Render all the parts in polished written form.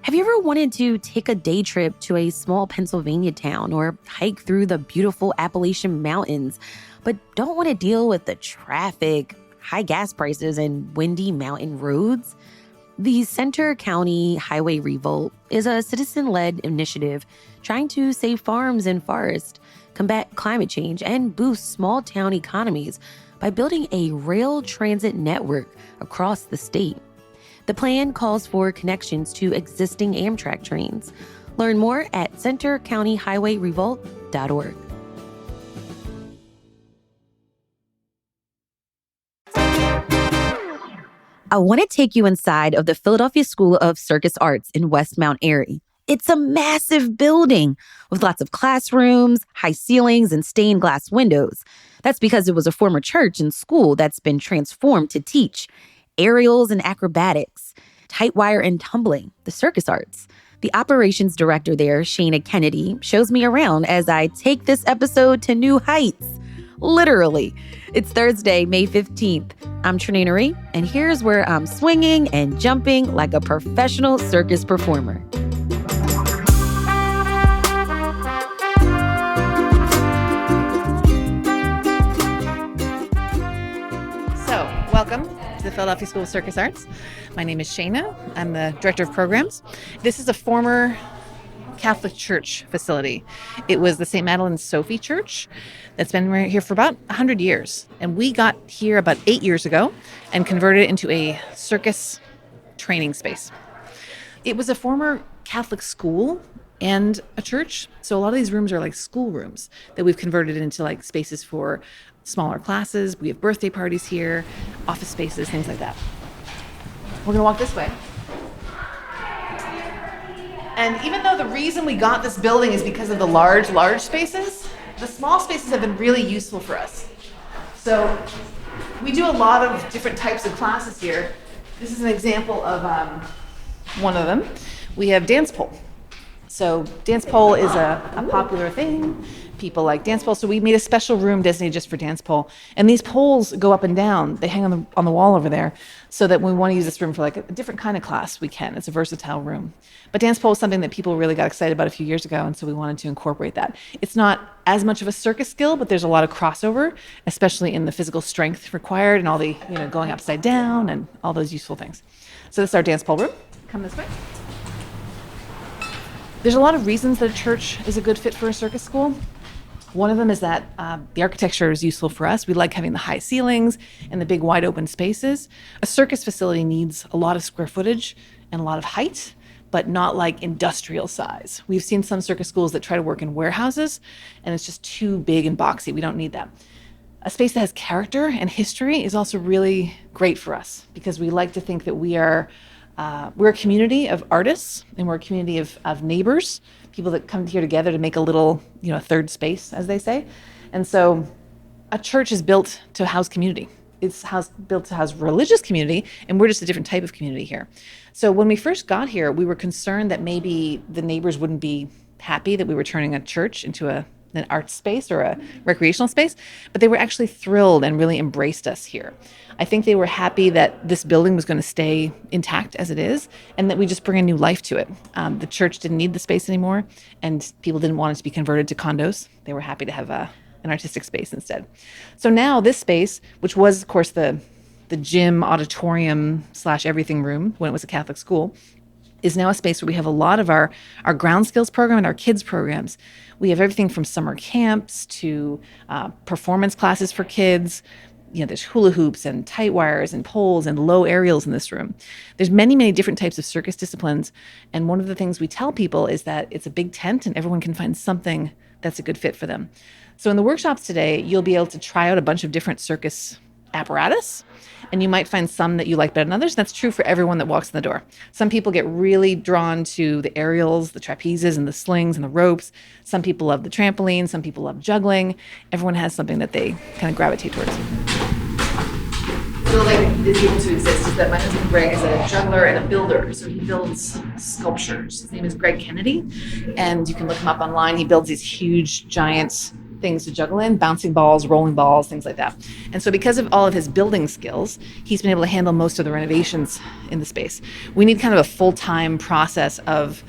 Have you ever wanted to take a day trip to a small Pennsylvania town or hike through the beautiful Appalachian Mountains, but don't want to deal with the traffic, high gas prices, and windy mountain roads? The Center County Highway Revolt is a citizen-led initiative trying to save farms and forests, combat climate change, and boost small-town economies by building a rail transit network across the state. The plan calls for connections to existing Amtrak trains. Learn more at centercountyhighwayrevolt.org. I want to take you inside of the Philadelphia School of Circus Arts in West Mount Airy. It's a massive building with lots of classrooms, high ceilings, and stained glass windows. That's because it was a former church and school that's been transformed to teach aerials and acrobatics, tight wire and tumbling, the circus arts. The operations director there, Shana Kennedy, shows me around as I take this episode to new heights. Literally. It's Thursday, May 15th. I'm Trinae Ree, and here's where I'm swinging and jumping like a professional circus performer. Welcome to the Philadelphia School of Circus Arts. My name is Shana. I'm the Director of Programs. This is a former Catholic Church facility. It was the St. Madeleine Sophie Church that's been right here for about 100 years. And we got here about 8 years ago and converted it into a circus training space. It was a former Catholic school and a church. So a lot of these rooms are like school rooms that we've converted into like spaces for smaller classes. We have birthday parties here, office spaces, things like that. We're gonna walk this way. And even though the reason we got this building is because of the large spaces, the small spaces have been really useful for us. So we do a lot of different types of classes here. This is an example of one of them. We have dance pole. So dance pole is a popular thing. People like dance pole. So we made a special room designated just for dance pole. And these poles go up and down. They hang on the wall over there so that when we want to use this room for like a different kind of class, we can. It's a versatile room. But dance pole is something that people really got excited about a few years ago. And so we wanted to incorporate that. It's not as much of a circus skill, but there's a lot of crossover, especially in the physical strength required and all the, going upside down and all those useful things. So this is our dance pole room. Come this way. There's a lot of reasons that a church is a good fit for a circus school. One of them is that the architecture is useful for us. We like having the high ceilings and the big wide open spaces. A circus facility needs a lot of square footage and a lot of height, but not like industrial size. We've seen some circus schools that try to work in warehouses, and it's just too big and boxy. We don't need that. A space that has character and history is also really great for us because we like to think that we're a community of artists, and we're a community of neighbors, people that come here together to make a little, third space, as they say. And so a church is built to house community. It's built to house religious community, and we're just a different type of community here. So when we first got here, we were concerned that maybe the neighbors wouldn't be happy that we were turning a church into an art space or a recreational space, but they were actually thrilled and really embraced us here. I think they were happy that this building was going to stay intact as it is, and that we just bring a new life to it. The church didn't need the space anymore, and people didn't want it to be converted to condos. They were happy to have an artistic space instead. So now this space, which was, of course, the gym, auditorium / everything room when it was a Catholic school, is now a space where we have a lot of our ground skills program and our kids programs. We have everything from summer camps to performance classes for kids. There's hula hoops and tight wires and poles and low aerials in this room. There's many, many different types of circus disciplines. And one of the things we tell people is that it's a big tent and everyone can find something that's a good fit for them. So in the workshops today, you'll be able to try out a bunch of different circus apparatus, and you might find some that you like better than others. That's true for everyone that walks in the door. Some people get really drawn to the aerials, the trapezes, and the slings and the ropes. Some people love the trampoline. Some people love juggling. Everyone has something that they kind of gravitate towards. So like is able to exist is that my husband Greg is a juggler and a builder. So he builds sculptures. His name is Greg Kennedy, and you can look him up online. He builds these huge, giant things to juggle in, bouncing balls, rolling balls, things like that. And so because of all of his building skills, he's been able to handle most of the renovations in the space. We need kind of a full-time process of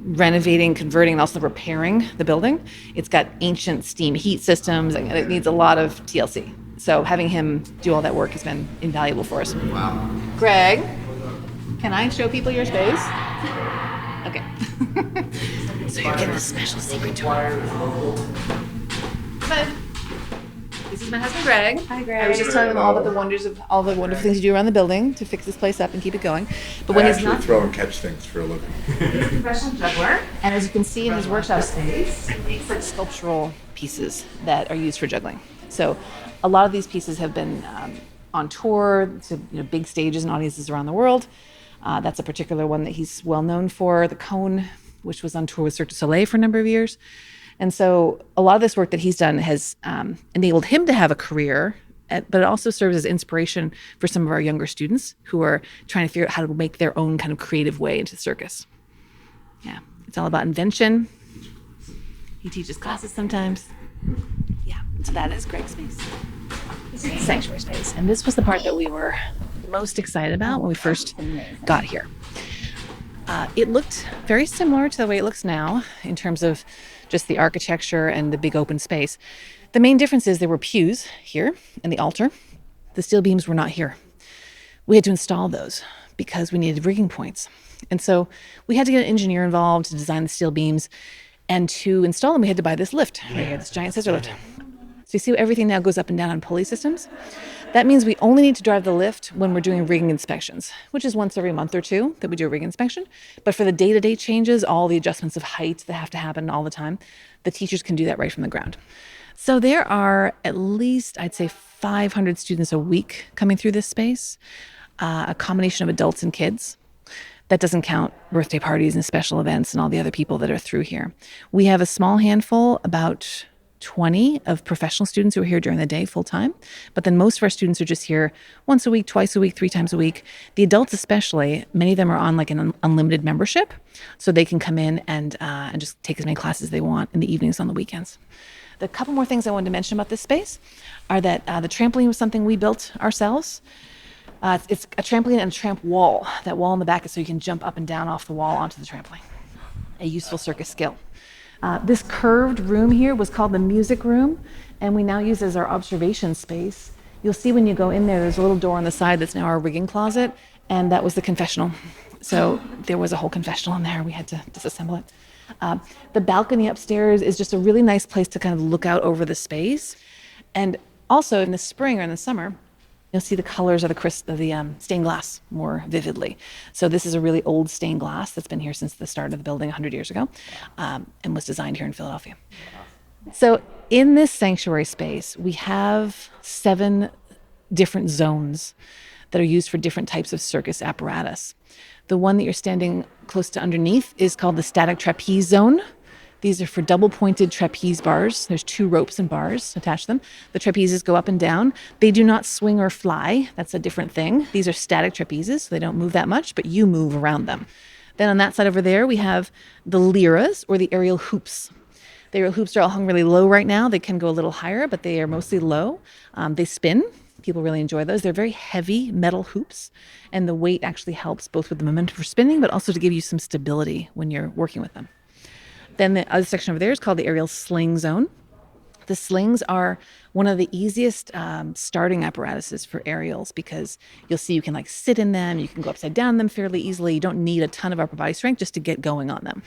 renovating, converting, and also repairing the building. It's got ancient steam heat systems, and it needs a lot of TLC. So having him do all that work has been invaluable for us. Wow. Greg, can I show people your space? Okay. So you're getting a special secret tour. But this is my husband, Greg. Hi, Greg. I was just telling him all about the wonders of all the wonderful things you do around the building to fix this place up and keep it going. But when I he's actually not throw and catch things for a living. he's a professional juggler, and as you can see in his workshop space, he makes like sculptural pieces that are used for juggling. So a lot of these pieces have been on tour to big stages and audiences around the world. That's a particular one that he's well known for, the cone, which was on tour with Cirque du Soleil for a number of years. And so a lot of this work that he's done has enabled him to have a career, but it also serves as inspiration for some of our younger students who are trying to figure out how to make their own kind of creative way into the circus. Yeah, it's all about invention. He teaches classes sometimes. Yeah, so that is Greg's space. This is the sanctuary space. And this was the part that we were most excited about when we first got here. It looked very similar to the way it looks now in terms of just the architecture and the big open space. The main difference is there were pews here and the altar. The steel beams were not here. We had to install those because we needed rigging points. And so we had to get an engineer involved to design the steel beams. And to install them, we had to buy this lift right here, this giant scissor lift. So you see everything now goes up and down on pulley systems. That means we only need to drive the lift when we're doing rigging inspections, which is once every month or two that we do a rig inspection. But for the day-to-day changes, all the adjustments of height that have to happen all the time, the teachers can do that right from the ground. So there are at least, I'd say, 500 students a week coming through this space, a combination of adults and kids. That doesn't count birthday parties and special events and all the other people that are through here. We have a small handful, about 20 of professional students who are here during the day full time, but then most of our students are just here once a week, twice a week, 3 times a week. The adults especially, many of them are on like an unlimited membership, so they can come in and just take as many classes as they want in the evenings on the weekends. The couple more things I wanted to mention about this space are that the trampoline was something we built ourselves. It's a trampoline and a tramp wall. That wall in the back is so you can jump up and down off the wall onto the trampoline. A useful circus skill. This curved room here was called the music room, and we now use it as our observation space. You'll see when you go in there, there's a little door on the side that's now our rigging closet, and that was the confessional. So there was a whole confessional in there. We had to disassemble it. The balcony upstairs is just a really nice place to kind of look out over the space. And also in the spring or in the summer, you'll see the colors of the stained glass more vividly. So this is a really old stained glass that's been here since the start of the building 100 years ago, and was designed here in Philadelphia. So in this sanctuary space, we have 7 different zones that are used for different types of circus apparatus. The one that you're standing close to underneath is called the static trapeze zone. These are for double-pointed trapeze bars. There's 2 ropes and bars attached to them. The trapezes go up and down. They do not swing or fly. That's a different thing. These are static trapezes, so they don't move that much, but you move around them. Then on that side over there, we have the liras, or the aerial hoops. The aerial hoops are all hung really low right now. They can go a little higher, but they are mostly low. They spin. People really enjoy those. They're very heavy metal hoops, and the weight actually helps both with the momentum for spinning, but also to give you some stability when you're working with them. Then the other section over there is called the aerial sling zone. The slings are one of the easiest starting apparatuses for aerials because you'll see you can like sit in them, you can go upside down in them fairly easily. You don't need a ton of upper body strength just to get going on them.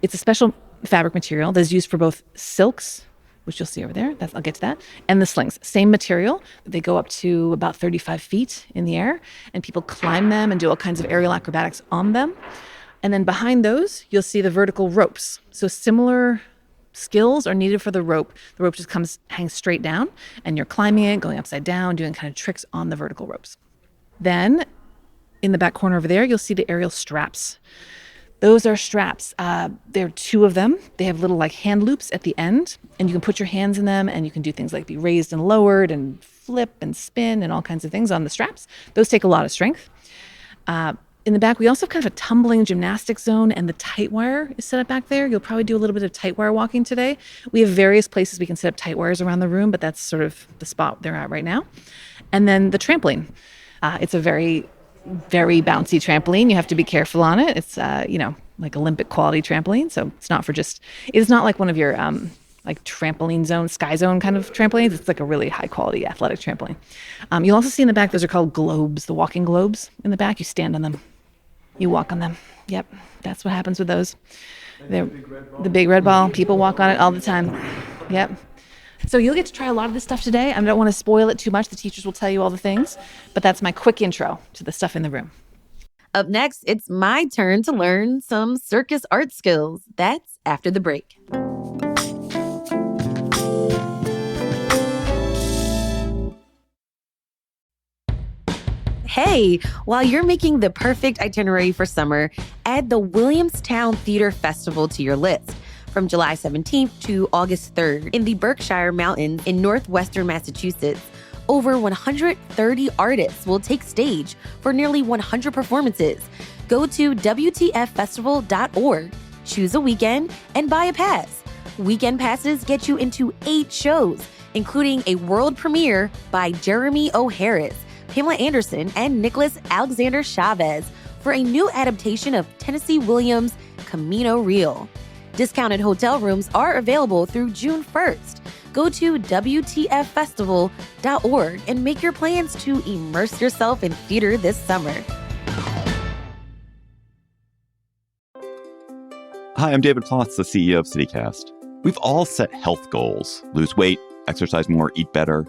It's a special fabric material that's used for both silks, which you'll see over there, I'll get to that, and the slings. Same material. They go up to about 35 feet in the air, and people climb them and do all kinds of aerial acrobatics on them. And then behind those, you'll see the vertical ropes. So similar skills are needed for the rope. The rope just hangs straight down, and you're climbing it, going upside down, doing kind of tricks on the vertical ropes. Then in the back corner over there, you'll see the aerial straps. Those are straps. There are 2 of them. They have little like hand loops at the end, and you can put your hands in them, and you can do things like be raised and lowered and flip and spin and all kinds of things on the straps. Those take a lot of strength. In the back, we also have kind of a tumbling gymnastics zone, and the tight wire is set up back there. You'll probably do a little bit of tight wire walking today. We have various places we can set up tight wires around the room, but that's sort of the spot they're at right now. And then the trampoline. It's a very, very bouncy trampoline. You have to be careful on it. It's, like Olympic quality trampoline. So it's not like one of your like trampoline zone, sky zone kind of trampolines. It's like a really high quality athletic trampoline. You'll also see in the back, those are called globes, the walking globes in the back. You stand on them. You walk on them. Yep, that's what happens with those. They're the big red ball. People walk on it all the time. Yep. So you'll get to try a lot of this stuff today. I don't want to spoil it too much. The teachers will tell you all the things, but that's my quick intro to the stuff in the room. Up next, it's my turn to learn some circus art skills. That's after the break. Hey, while you're making the perfect itinerary for summer, add the Williamstown Theater Festival to your list. From July 17th to August 3rd in the Berkshire Mountains in northwestern Massachusetts, over 130 artists will take stage for nearly 100 performances. Go to WTFfestival.org, choose a weekend, and buy a pass. Weekend passes get you into 8 shows, including a world premiere by Jeremy O. Harris, Pamela Anderson, and Nicholas Alexander Chavez for a new adaptation of Tennessee Williams' Camino Real. Discounted hotel rooms are available through June 1st. Go to WTFfestival.org and make your plans to immerse yourself in theater this summer. Hi, I'm David Plotz, the CEO of CityCast. We've all set health goals: lose weight, exercise more, eat better.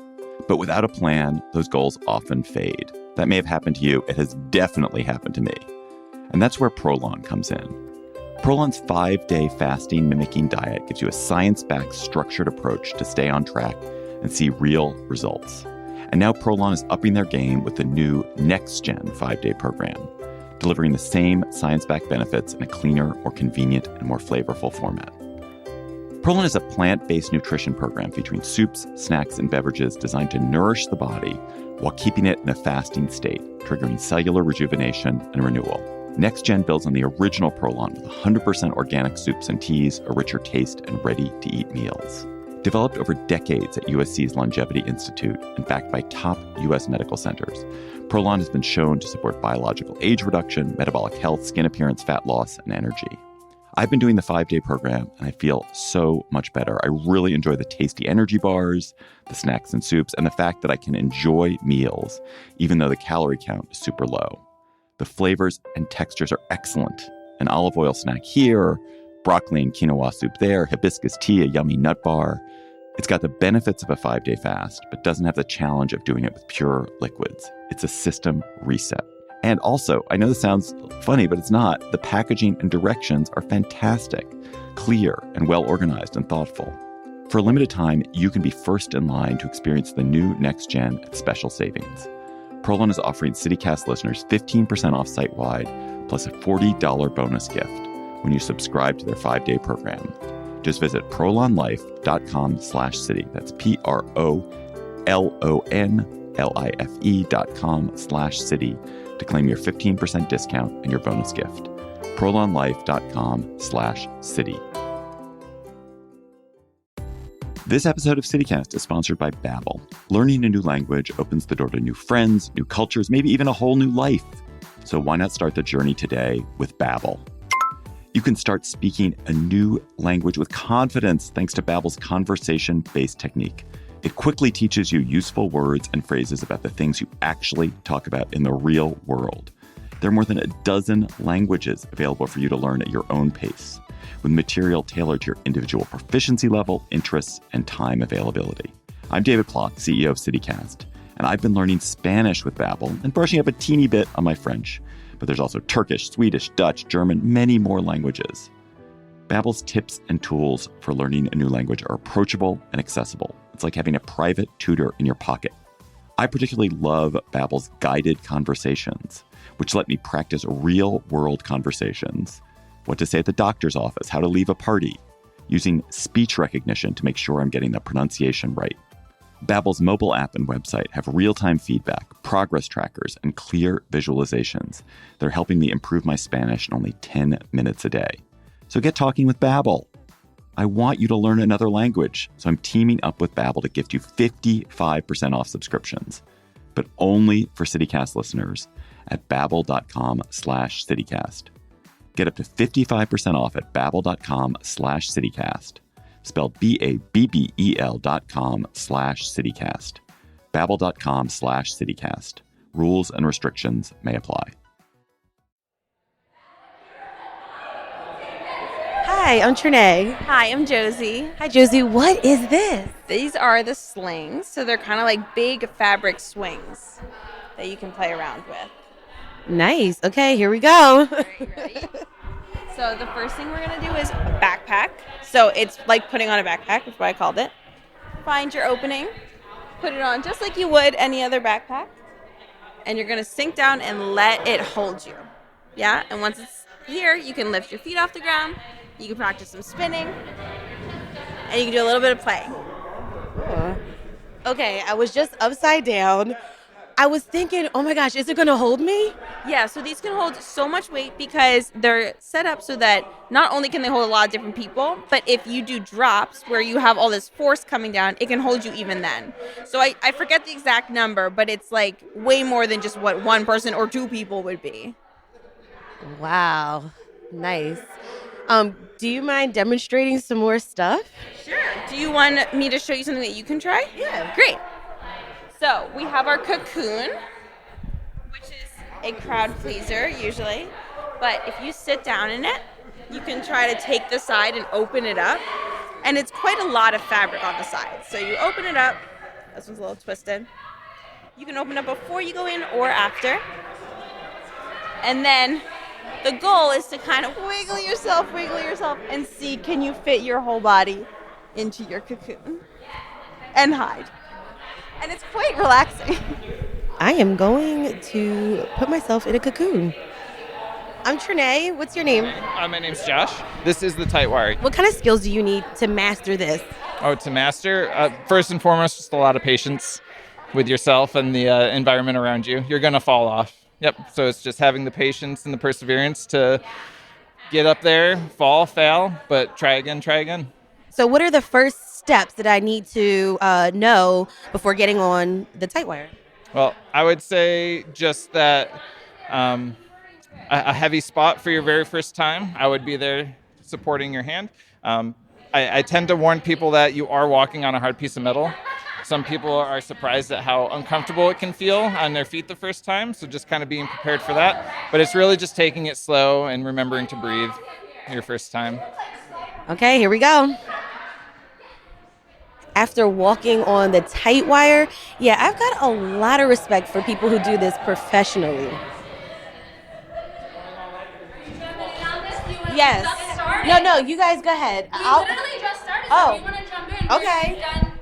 But without a plan, those goals often fade. That may have happened to you. It has definitely happened to me. And that's where Prolon comes in. Prolon's 5-day fasting mimicking diet gives you a science-backed, structured approach to stay on track and see real results. And now Prolon is upping their game with the new next-gen 5-day program, delivering the same science-backed benefits in a cleaner, more convenient, and more flavorful format. Prolon is a plant-based nutrition program featuring soups, snacks, and beverages designed to nourish the body while keeping it in a fasting state, triggering cellular rejuvenation and renewal. Next Gen builds on the original Prolon with 100% organic soups and teas, a richer taste, and ready-to-eat meals. Developed over decades at USC's Longevity Institute and backed by top U.S. medical centers, Prolon has been shown to support biological age reduction, metabolic health, skin appearance, fat loss, and energy. I've been doing the 5-day program, and I feel so much better. I really enjoy the tasty energy bars, the snacks and soups, and the fact that I can enjoy meals, even though the calorie count is super low. The flavors and textures are excellent. An olive oil snack here, broccoli and quinoa soup there, hibiscus tea, a yummy nut bar. It's got the benefits of a 5-day fast, but doesn't have the challenge of doing it with pure liquids. It's a system reset. And also, I know this sounds funny, but it's not. The packaging and directions are fantastic, clear, and well organized and thoughtful. For a limited time, you can be first in line to experience the new Next Gen at special savings. Prolon is offering CityCast listeners 15% off site-wide, plus a $40 bonus gift when you subscribe to their 5-day program. Just visit prolonlife.com/city. That's PROLONLIFE.com/city to claim your 15% discount and your bonus gift. prolonlife.com/city. This episode of CityCast is sponsored by Babbel. Learning a new language opens the door to new friends, new cultures, maybe even a whole new life. So why not start the journey today with Babbel? You can start speaking a new language with confidence thanks to Babbel's conversation-based technique. It quickly teaches you useful words and phrases about the things you actually talk about in the real world. There are more than a dozen languages available for you to learn at your own pace, with material tailored to your individual proficiency level, interests, and time availability. I'm David Plotz, CEO of CityCast, and I've been learning Spanish with Babbel and brushing up a teeny bit on my French. But there's also Turkish, Swedish, Dutch, German, many more languages. Babbel's tips and tools for learning a new language are approachable and accessible. It's like having a private tutor in your pocket. I particularly love Babbel's guided conversations, which let me practice real-world conversations. What to say at the doctor's office, how to leave a party, using speech recognition to make sure I'm getting the pronunciation right. Babbel's mobile app and website have real-time feedback, progress trackers, and clear visualizations that are helping me improve my Spanish in only 10 minutes a day. So get talking with Babbel. I want you to learn another language, so I'm teaming up with Babbel to gift you 55% off subscriptions, but only for CityCast listeners at babbel.com/CityCast. Get up to 55% off at babbel.com/CityCast. Spelled BABBEL.com/CityCast. Babbel.com/CityCast. Rules and restrictions may apply. Hi, I'm Trinae. Hi, I'm Josie. Hi, Josie. What is this? These are the slings. So they're kind of like big fabric swings that you can play around with. Nice. Okay, here we go. Ready? So the first thing we're going to do is a backpack. So it's like putting on a backpack, is what I called it. Find your opening. Put it on just like you would any other backpack. And you're going to sink down and let it hold you. Yeah? And once it's here, you can lift your feet off the ground. You can practice some spinning. And you can do a little bit of playing. Okay, I was just upside down. I was thinking, oh my gosh, is it going to hold me? Yeah, so these can hold so much weight because they're set up so that not only can they hold a lot of different people, but if you do drops where you have all this force coming down, it can hold you even then. So I forget the exact number, but it's like way more than just what one person or two people would be. Wow, nice. Do you mind demonstrating some more stuff? Sure. Do you want me to show you something that you can try? Yeah. Great. So we have our cocoon, which is a crowd pleaser usually. But if you sit down in it, you can try to take the side and open it up. And it's quite a lot of fabric on the side. So you open it up. This one's a little twisted. You can open it before you go in or after. And then the goal is to kind of wiggle yourself, and see, can you fit your whole body into your cocoon and hide. And it's quite relaxing. I am going to put myself in a cocoon. I'm Trinae. What's your name? My name's Josh. This is the tight wire. What kind of skills do you need to master this? Oh, to master? First and foremost, just a lot of patience with yourself and the environment around you. You're going to fall off. Yep. So it's just having the patience and the perseverance to get up there, fall, fail, but try again. So what are the first steps that I need to know before getting on the tight wire? Well, I would say just that a heavy spot for your very first time, I would be there supporting your hand. I tend to warn people that you are walking on a hard piece of metal. Some people are surprised at how uncomfortable it can feel on their feet the first time, so just kind of being prepared for that. But it's really just taking it slow and remembering to breathe your first time. Okay, here we go. After walking on the tight wire, yeah, I've got a lot of respect for people who do this professionally. Yes. No, you guys go ahead. We literally just started, so if you want to jump in. Okay. We've done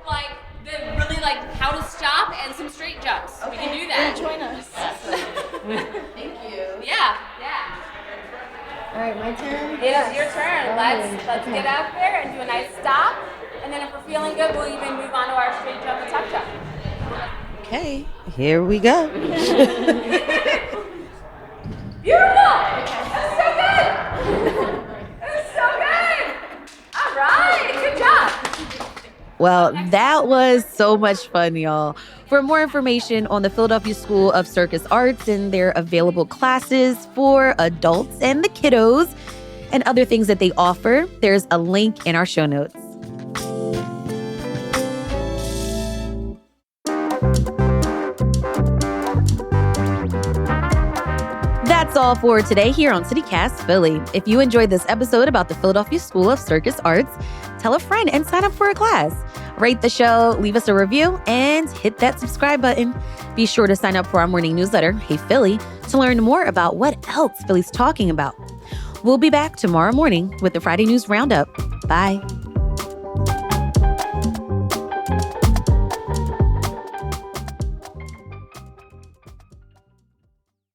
how to stop and some straight jumps. Okay. We can do that. Join us. Thank you. Yeah. All right, my turn. It is your turn. Let's get out there and do a nice stop. And then if we're feeling good, we'll even move on to our straight jump and tuck jump. Okay, here we go. Beautiful! That's so good! That's so good! All right, good job! Well, that was so much fun, y'all. For more information on the Philadelphia School of Circus Arts and their available classes for adults and the kiddos and other things that they offer, there's a link in our show notes. That's all for today here on CityCast Philly. If you enjoyed this episode about the Philadelphia School of Circus Arts, tell a friend and sign up for a class. Rate the show, leave us a review, and hit that subscribe button. Be sure to sign up for our morning newsletter, Hey Philly, to learn more about what else Philly's talking about. We'll be back tomorrow morning with the Friday News Roundup. Bye.